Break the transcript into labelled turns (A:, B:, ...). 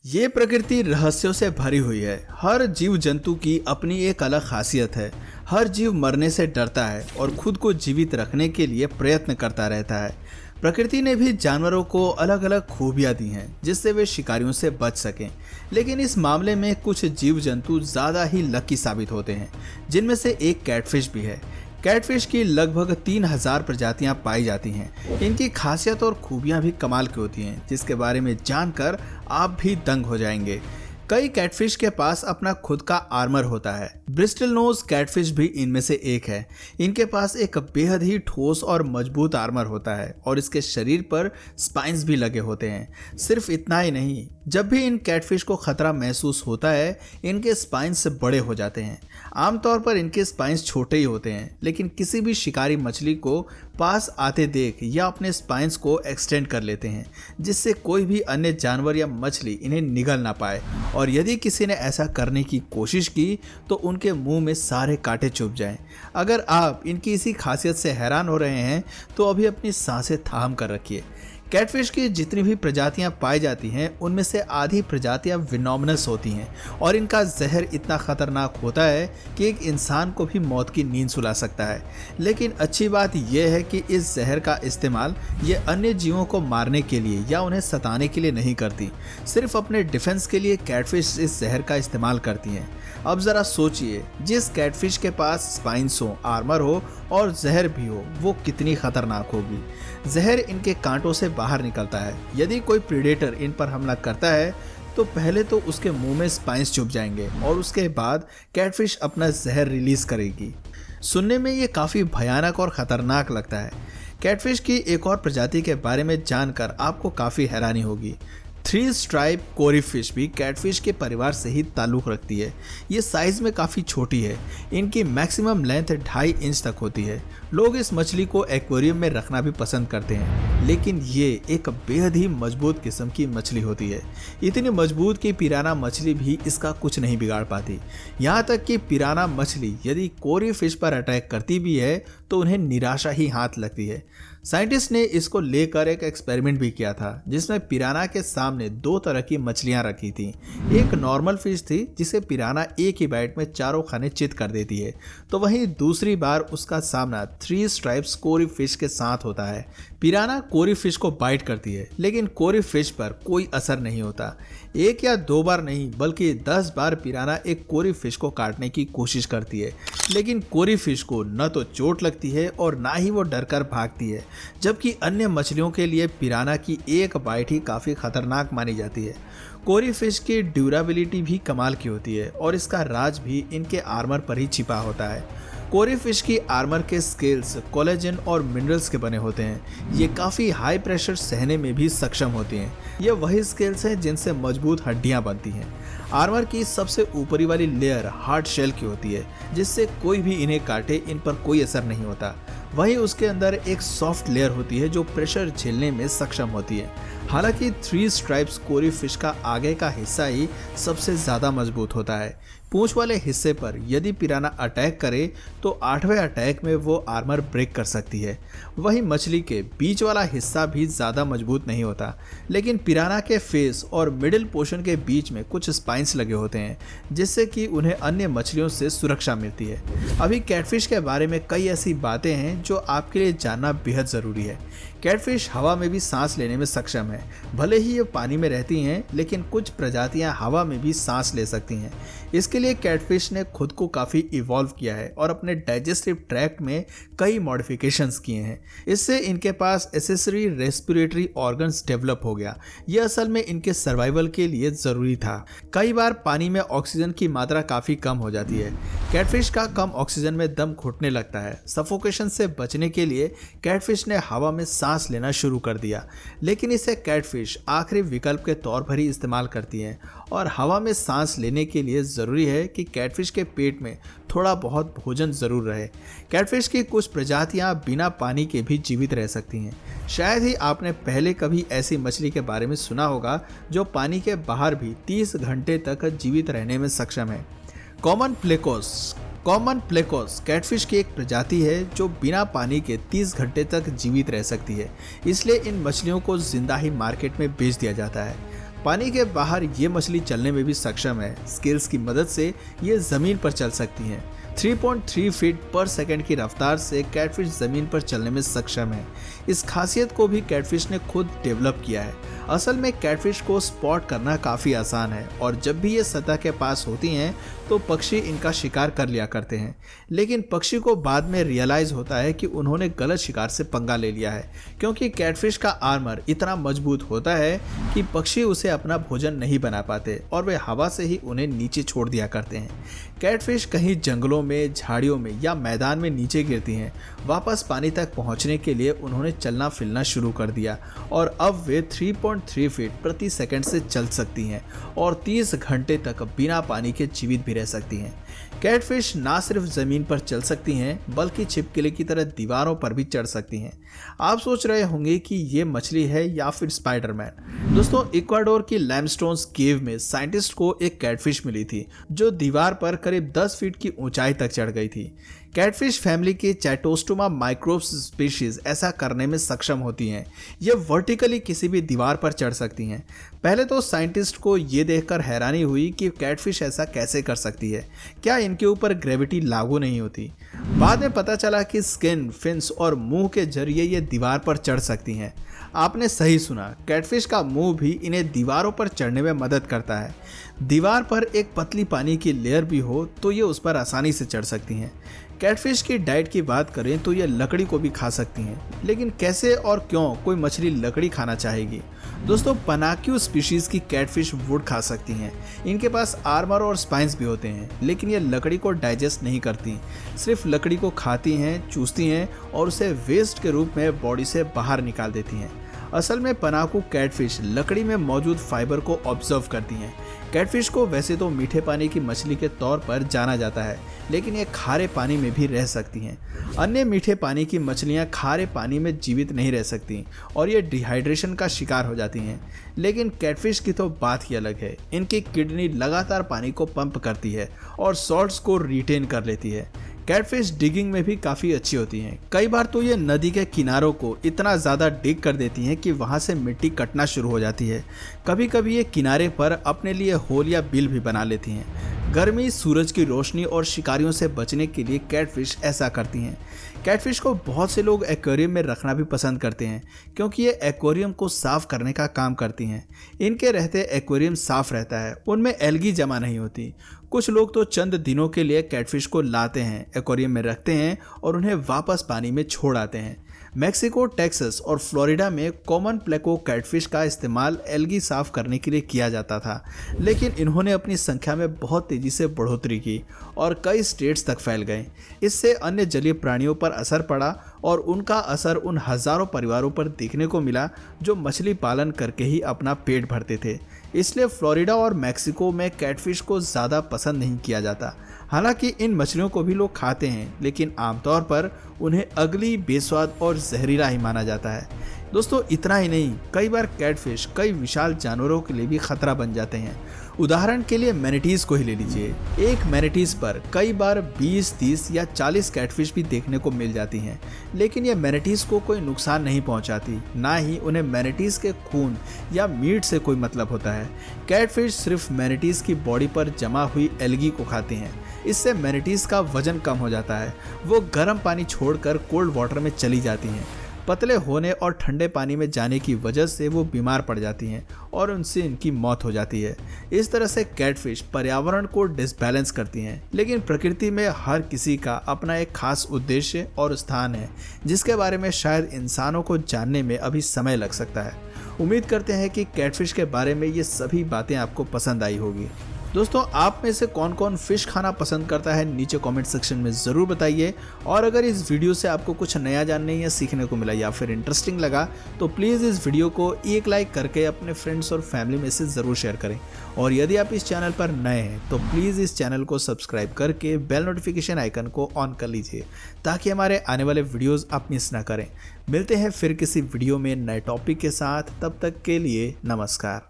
A: ये प्रकृति रहस्यों से भरी हुई है। हर जीव जंतु की अपनी एक अलग खासियत है। हर जीव मरने से डरता है और खुद को जीवित रखने के लिए प्रयत्न करता रहता है। प्रकृति ने भी जानवरों को अलग अलग खूबियां दी हैं जिससे वे शिकारियों से बच सकें। लेकिन इस मामले में कुछ जीव जंतु ज़्यादा ही लकी साबित होते हैं, जिनमें से एक कैटफिश भी है। कैटफिश की लगभग 3000 प्रजातियां पाई जाती हैं। इनकी खासियत और खूबियां भी कमाल की होती हैं, जिसके बारे में जानकर आप भी दंग हो जाएंगे। कई कैटफिश के पास अपना खुद का आर्मर होता है। ब्रिस्टल नोज कैटफिश भी इनमें से एक है। इनके पास एक बेहद ही ठोस और मजबूत आर्मर होता है और इसके शरीर पर स्पाइन्स भी लगे होते हैं। सिर्फ इतना ही नहीं, जब भी इन कैटफिश को खतरा महसूस होता है, इनके स्पाइन्स बड़े हो जाते हैं। आमतौर पर इनके स्पाइन्स छोटे ही होते हैं, लेकिन किसी भी शिकारी मछली को पास आते देख या अपने स्पाइन्स को एक्सटेंड कर लेते हैं, जिससे कोई भी अन्य जानवर या मछली इन्हें निगल ना पाए। और यदि किसी ने ऐसा करने की कोशिश की तो उनके मुंह में सारे कांटे चुभ जाएं। अगर आप इनकी इसी खासियत से हैरान हो रहे हैं तो अभी अपनी सांसें थाम कर रखिए। कैटफिश की जितनी भी प्रजातियां पाई जाती हैं, उनमें से आधी प्रजातियां विनोमिनस होती हैं और इनका जहर इतना खतरनाक होता है कि एक इंसान को भी मौत की नींद सुला सकता है। लेकिन अच्छी बात यह है कि इस जहर का इस्तेमाल ये अन्य जीवों को मारने के लिए या उन्हें सताने के लिए नहीं करती। सिर्फ अपने डिफेंस के लिए कैटफिश इस जहर का इस्तेमाल करती हैं। अब ज़रा सोचिए, जिस कैटफिश के पास स्पाइन्स हो, आर्मर हो और जहर भी हो, वो कितनी खतरनाक होगी। जहर इनके कांटों से बाहर निकलता है। यदि कोई प्रीडेटर इन पर हमला करता है तो पहले तो उसके मुंह में स्पाइन्स चुभ जाएंगे और उसके बाद कैटफिश अपना जहर रिलीज करेगी। सुनने में ये काफ़ी भयानक और ख़तरनाक लगता है। कैटफिश की एक और प्रजाति के बारे में जानकर आपको काफ़ी हैरानी होगी। 3 स्ट्राइप कोरी फिश भी कैटफिश के परिवार से ही ताल्लुक़ रखती है। ये साइज़ में काफ़ी छोटी है। इनकी मैक्सिमम लेंथ 2.5 इंच तक होती है। लोग इस मछली को एक्वेरियम में रखना भी पसंद करते हैं, लेकिन ये एक बेहद ही मजबूत किस्म की मछली होती है। इतनी मजबूत कि पिराना मछली भी इसका कुछ नहीं बिगाड़ पाती। यहाँ तक कि पिराना मछली यदि कोरी फिश पर अटैक करती भी है तो उन्हें निराशा ही हाथ लगती है। साइंटिस्ट ने इसको लेकर एक एक्सपेरिमेंट भी किया था, जिसमें पिराना के सामने 2 तरह की मछलियां रखी थी। एक नॉर्मल फिश थी जिसे पिराना एक ही बाइट में चारों खाने चित कर देती है, तो वहीं दूसरी बार उसका सामना 3 स्ट्राइप्स कोरी फिश के साथ होता है। पिराना कोरी फिश को बाइट करती है, लेकिन कोरी फिश पर कोई असर नहीं होता। 1 या 2 बार नहीं बल्कि 10 बार पिराना एक कोरी फिश को काटने की कोशिश करती है, लेकिन कोरी फिश को न तो चोट लगती है और ना ही वो डरकर भागती है। जबकि अन्य मछलियों के लिए पिराना की एक बाइट ही काफ़ी खतरनाक मानी जाती है। कोरी फिश की ड्यूरेबिलिटी भी कमाल की होती है और इसका राज भी इनके आर्मर पर ही छिपा होता है। कोरी फिश की आर्मर के स्केल्स कोलेजन और मिनरल्स के बने होते हैं। ये काफ़ी हाई प्रेशर सहने में भी सक्षम होती हैं। ये वही स्केल्स हैं जिनसे मजबूत हड्डियां बनती हैं। आर्मर की सबसे ऊपरी वाली लेयर हार्ड शेल की होती है, जिससे कोई भी इन्हें काटे इन पर कोई असर नहीं होता। वहीं उसके अंदर एक सॉफ्ट लेयर होती है जो प्रेशर झेलने में सक्षम होती है। हालांकि 3 स्ट्राइप्स कोरी फिश का आगे का हिस्सा ही सबसे ज़्यादा मजबूत होता है। पूंछ वाले हिस्से पर यदि पिराना अटैक करे तो 8वें अटैक में वो आर्मर ब्रेक कर सकती है। वहीं मछली के बीच वाला हिस्सा भी ज़्यादा मजबूत नहीं होता, लेकिन पिराना के फेस और मिडिल पोर्शन के बीच में कुछ स्पाइन्स लगे होते हैं, जिससे कि उन्हें अन्य मछलियों से सुरक्षा मिलती है। अभी कैटफिश के बारे में कई ऐसी बातें हैं जो आपके लिए जानना बेहद ज़रूरी है। कैटफिश हवा में भी सांस लेने में सक्षम है। भले ही ये पानी में रहती हैं, लेकिन कुछ प्रजातियां हवा में भी सांस ले सकती हैं। इसके लिए कैटफिश ने खुद को काफ़ी इवॉल्व किया है और अपने डाइजेस्टिव ट्रैक्ट में कई मॉडिफिकेशंस किए हैं। इससे इनके पास एसेसरी रेस्पिरेटरी ऑर्गन्स डेवलप हो गया। ये असल में इनके सर्वाइवल के लिए ज़रूरी था। कई बार पानी में ऑक्सीजन की मात्रा काफ़ी कम हो जाती है। कैटफिश का कम ऑक्सीजन में दम घुटने लगता है। सफोकेशन से बचने के लिए कैटफिश ने हवा में सांस लेना शुरू कर दिया, लेकिन इसे कैटफिश आखिरी विकल्प के तौर पर ही इस्तेमाल करती हैं। और हवा में सांस लेने के लिए ज़रूरी है कि कैटफिश के पेट में थोड़ा बहुत भोजन ज़रूर रहे। कैटफिश की कुछ प्रजातियां बिना पानी के भी जीवित रह सकती हैं। शायद ही आपने पहले कभी ऐसी मछली के बारे में सुना होगा जो पानी के बाहर भी 30 घंटे तक जीवित रहने में सक्षम है। कॉमन प्लेकोस कैटफिश की एक प्रजाति है जो बिना पानी के 30 घंटे तक जीवित रह सकती है। इसलिए इन मछलियों को जिंदा ही मार्केट में बेच दिया जाता है। पानी के बाहर ये मछली चलने में भी सक्षम है। स्केल्स की मदद से ये जमीन पर चल सकती हैं। 3.3 फीट पर सेकंड की रफ्तार से कैटफिश जमीन पर चलने में सक्षम है। इस खासियत को भी कैटफिश ने खुद डेवलप किया है। असल में कैटफिश को स्पॉट करना काफ़ी आसान है और जब भी ये सतह के पास होती हैं तो पक्षी इनका शिकार कर लिया करते हैं। लेकिन पक्षी को बाद में रियलाइज़ होता है कि उन्होंने गलत शिकार से पंगा ले लिया है, क्योंकि कैटफिश का आर्मर इतना मजबूत होता है कि पक्षी उसे अपना भोजन नहीं बना पाते और वे हवा से ही उन्हें नीचे छोड़ दिया करते हैं। कैटफिश कहीं जंगलों में, झाड़ियों में या मैदान में नीचे गिरती हैं। वापस पानी तक पहुंचने के लिए उन्होंने चलना फिरना शुरू कर दिया और अब वे 3.3 फीट प्रति सेकंड से चल सकती हैं और 30 घंटे तक बिना पानी के जीवित भी रह सकती हैं। कैटफिश ना सिर्फ ज़मीन पर चल सकती हैं बल्कि छिपकली की तरह दीवारों पर भी चढ़ सकती हैं। आप सोच रहे होंगे कि ये मछली है या फिर स्पाइडरमैन। दोस्तों, इक्वाडोर की लाइमस्टोन केव में साइंटिस्ट को एक कैटफिश मिली थी जो दीवार पर करीब 10 फीट की ऊंचाई तक चढ़ गई थी। कैटफिश फैमिली के चैटोस्टोमा माइक्रोब्स स्पीशीज ऐसा करने में सक्षम होती हैं। ये वर्टिकली किसी भी दीवार पर चढ़ सकती हैं। पहले तो साइंटिस्ट को ये देखकर हैरानी हुई कि कैटफिश ऐसा कैसे कर सकती है, क्या इनके ऊपर ग्रेविटी लागू नहीं होती। बाद में पता चला कि स्किन, फिन्स और मुंह के जरिए ये दीवार पर चढ़ सकती हैं। आपने सही सुना, कैटफिश का मुंह भी इन्हें दीवारों पर चढ़ने में मदद करता है। दीवार पर एक पतली पानी की लेयर भी हो तो ये उस पर आसानी से चढ़ सकती हैं। कैटफिश की डाइट की बात करें तो ये लकड़ी को भी खा सकती हैं, लेकिन कैसे और क्यों कोई मछली लकड़ी खाना चाहेगी? दोस्तों, पनाक्यू स्पीशीज की कैटफिश वुड खा सकती हैं। इनके पास आर्मर और स्पाइंस भी होते हैं, लेकिन ये लकड़ी को डाइजेस्ट नहीं करती, सिर्फ लकड़ी को खाती हैं, चूसती हैं और उसे वेस्ट के रूप में बॉडी से बाहर निकाल देती हैं। असल में पनाकू कैटफिश लकड़ी में मौजूद फाइबर को ऑब्जर्व करती हैं। कैटफिश को वैसे तो मीठे पानी की मछली के तौर पर जाना जाता है, लेकिन ये खारे पानी में भी रह सकती हैं। अन्य मीठे पानी की मछलियां खारे पानी में जीवित नहीं रह सकती और ये डिहाइड्रेशन का शिकार हो जाती हैं। लेकिन कैटफिश की तो बात ही अलग है। इनकी किडनी लगातार पानी को पंप करती है और सॉल्ट्स को रिटेन कर लेती है। कैटफिश डिगिंग में भी काफ़ी अच्छी होती हैं। कई बार तो ये नदी के किनारों को इतना ज़्यादा डिग कर देती हैं कि वहाँ से मिट्टी कटना शुरू हो जाती है। कभी कभी ये किनारे पर अपने लिए होल या बिल भी बना लेती हैं। गर्मी, सूरज की रोशनी और शिकारियों से बचने के लिए कैटफिश ऐसा करती हैं। कैटफिश को बहुत से लोग एक्वेरियम में रखना भी पसंद करते हैं, क्योंकि ये एक्वेरियम को साफ करने का काम करती हैं। इनके रहते एक्वेरियम साफ रहता है, उनमें एल्गी जमा नहीं होती। कुछ लोग तो चंद दिनों के लिए कैटफिश को लाते हैं, एक्वेरियम में रखते हैं और उन्हें वापस पानी में छोड़ आते हैं। मैक्सिको, टेक्सास और फ्लोरिडा में कॉमन प्लेको कैटफिश का इस्तेमाल एल्गी साफ करने के लिए किया जाता था, लेकिन इन्होंने अपनी संख्या में बहुत तेजी से बढ़ोतरी की और कई स्टेट्स तक फैल गए। इससे अन्य जलीय प्राणियों पर असर पड़ा और उनका असर उन हजारों परिवारों पर देखने को मिला जो मछली पालन करके ही अपना पेट भरते थे। इसलिए फ्लोरिडा और मैक्सिको में कैटफिश को ज़्यादा पसंद नहीं किया जाता। हालांकि इन मछलियों को भी लोग खाते हैं, लेकिन आमतौर पर उन्हें अगली, बेस्वाद और जहरीला ही माना जाता है। दोस्तों, इतना ही नहीं, कई बार कैटफिश कई विशाल जानवरों के लिए भी खतरा बन जाते हैं। उदाहरण के लिए मैनेटीज को ही ले लीजिए। एक मैनेटीज पर कई बार 20, 30 या 40 कैटफिश भी देखने को मिल जाती हैं, लेकिन ये मैनेटीज को कोई नुकसान नहीं पहुंचाती, ना ही उन्हें मैनेटीज के खून या मीट से कोई मतलब होता है। कैटफिश सिर्फ मैनेटीज की बॉडी पर जमा हुई एल्गी को खाती हैं। इससे मैनेटीज का वजन कम हो जाता है। वो गर्म पानी छोड़कर कोल्ड वाटर में चली जाती हैं। पतले होने और ठंडे पानी में जाने की वजह से वो बीमार पड़ जाती हैं और उनसे इनकी मौत हो जाती है। इस तरह से कैटफिश पर्यावरण को डिसबैलेंस करती हैं, लेकिन प्रकृति में हर किसी का अपना एक खास उद्देश्य और स्थान है, जिसके बारे में शायद इंसानों को जानने में अभी समय लग सकता है। उम्मीद करते हैं कि कैटफिश के बारे में ये सभी बातें आपको पसंद आई होगी। दोस्तों, आप में से कौन कौन फिश खाना पसंद करता है, नीचे कमेंट सेक्शन में ज़रूर बताइए। और अगर इस वीडियो से आपको कुछ नया जानने या सीखने को मिला या फिर इंटरेस्टिंग लगा तो प्लीज़ इस वीडियो को एक लाइक करके अपने फ्रेंड्स और फैमिली में से ज़रूर शेयर करें। और यदि आप इस चैनल पर नए हैं तो प्लीज़ इस चैनल को सब्सक्राइब करके बेल नोटिफिकेशन आइकन को ऑन कर लीजिए, ताकि हमारे आने वाले वीडियोज़ आप मिस ना करें। मिलते हैं फिर किसी वीडियो में नए टॉपिक के साथ, तब तक के लिए नमस्कार।